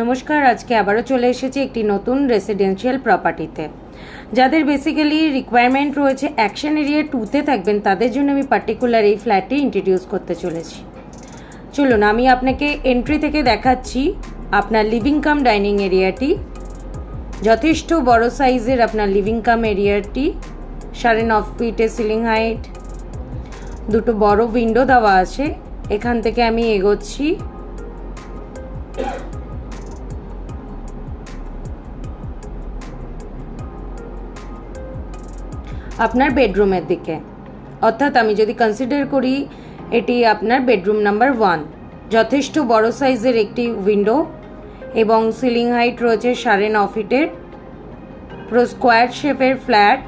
নমস্কার, আজকে আবারও চলে এসেছি একটি নতুন রেসিডেন্সিয়াল প্রপার্টিতে। যাদের বেসিক্যালি রিকোয়ারমেন্ট রয়েছে অ্যাকশন এরিয়া 2-তে থাকবেন, তাদের জন্য আমি পার্টিকুলার এই ফ্ল্যাটটি ইন্ট্রোডিউস করতে চলেছি। চলুন আমি আপনাকে এন্ট্রি থেকে দেখাচ্ছি আপনার লিভিং কাম ডাইনিং এরিয়াটি। যথেষ্ট বড় সাইজের আপনার লিভিং কাম এরিয়াটি, 9.5 ফিটের সিলিং হাইট, দুটো বড় উইন্ডো দেওয়া আছে। এখান থেকে আমি এগোচ্ছি আপনার বেডরুমের দিকে, অর্থাৎ আমি যদি কনসিডার করি এটি আপনার বেডরুম নাম্বার 1। যথেষ্ট বড় সাইজের একটি উইন্ডো এবং সিলিং হাইট রয়েছে 9.5 ফিটের, পুরো স্কোয়ার শেপের ফ্ল্যাট।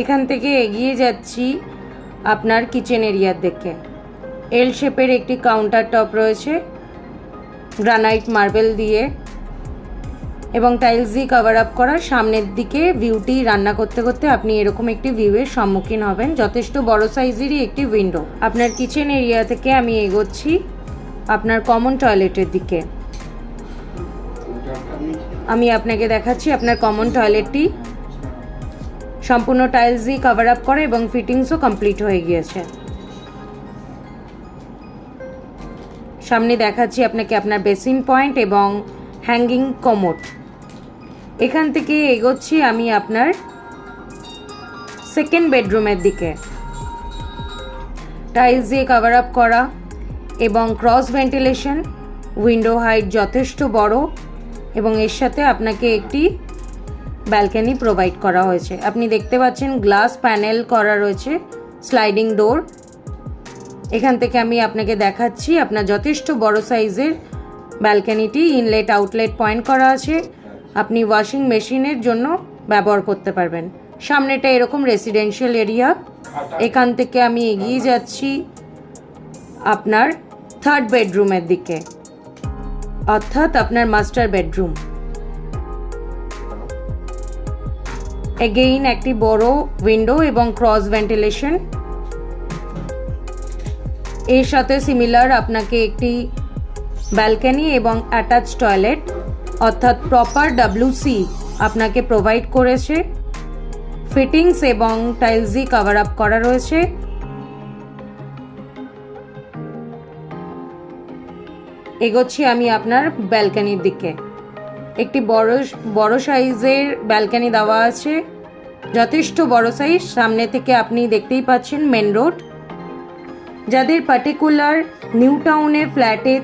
এখান থেকে এগিয়ে যাচ্ছি আপনার কিচেন এরিয়ার দিকে। এল শেপের একটি কাউন্টার টপ রয়েছে গ্রানাইট মার্বেল দিয়ে এবং টাইলস দিয়ে কভার আপ করা। সামনের দিকে ভিউটি রান্না করতে করতে আপনি এরকম একটি ভিউয়ের সম্মুখীন হবেন। যথেষ্ট বড় সাইজেরই একটি উইন্ডো। আপনার কিচেন এরিয়া থেকে আমি এগোচ্ছি আপনার কমন টয়লেটের দিকে। আমি আপনাকে দেখাচ্ছি আপনার কমন টয়লেটটি সম্পূর্ণ টাইলস দিয়ে কভার আপ করা এবং ফিটিংসও কমপ্লিট হয়ে গিয়েছে। সামনে দেখাচ্ছি আপনাকে আপনার বেসিন পয়েন্ট এবং হ্যাঙ্গিং কমোড। এখান থেকে এগোচ্ছি আমি আপনার সেকেন্ড বেডরুমের দিকে। টাইলস দিয়ে কভার আপ করা এবং ক্রস ভেন্টিলেশন, উইন্ডো হাইট যথেষ্ট বড় এবং এর সাথে আপনাকে একটি ব্যালকনি প্রোভাইড করা হয়েছে। আপনি দেখতে পাচ্ছেন গ্লাস প্যানেল করা রয়েছে, স্লাইডিং ডোর। এখান থেকে আমি আপনাকে দেখাচ্ছি আপনার যথেষ্ট বড় সাইজের ব্যালকনিটি, ইনলেট আউটলেট পয়েন্ট করা আছে। আপনি ওয়াশিং মেশিনের জন্য ব্যবহার করতে পারবেন। সামনেটা এরকম রেসিডেন্সিয়াল এরিয়া। এখান থেকে আমি এগিয়ে যাচ্ছি আপনার থার্ড বেডরুমের দিকে, অর্থাৎ আপনার মাস্টার বেডরুম। এগেইন একটি বড় উইন্ডো এবং ক্রস ভেন্টিলেশন। এর সাথে সিমিলার আপনাকে একটি ব্যালকনি এবং অ্যাটাচ টয়লেট অর্থাৎ প্রপার WC আপনাকে প্রোভাইড করেছে। ফিটিংস এবং টাইলস দিয়ে কভার আপ করা রয়েছে। এগোচ্ছি আমি আপনার ব্যালকনির দিকে। একটি বড় সাইজের ব্যালকনি দেওয়া আছে, যথেষ্ট বড় সাইজ। সামনে থেকে আপনি দেখতেই পাচ্ছেন মেন রোড। যাদের পার্টিকুলার নিউ টাউনের ফ্ল্যাটে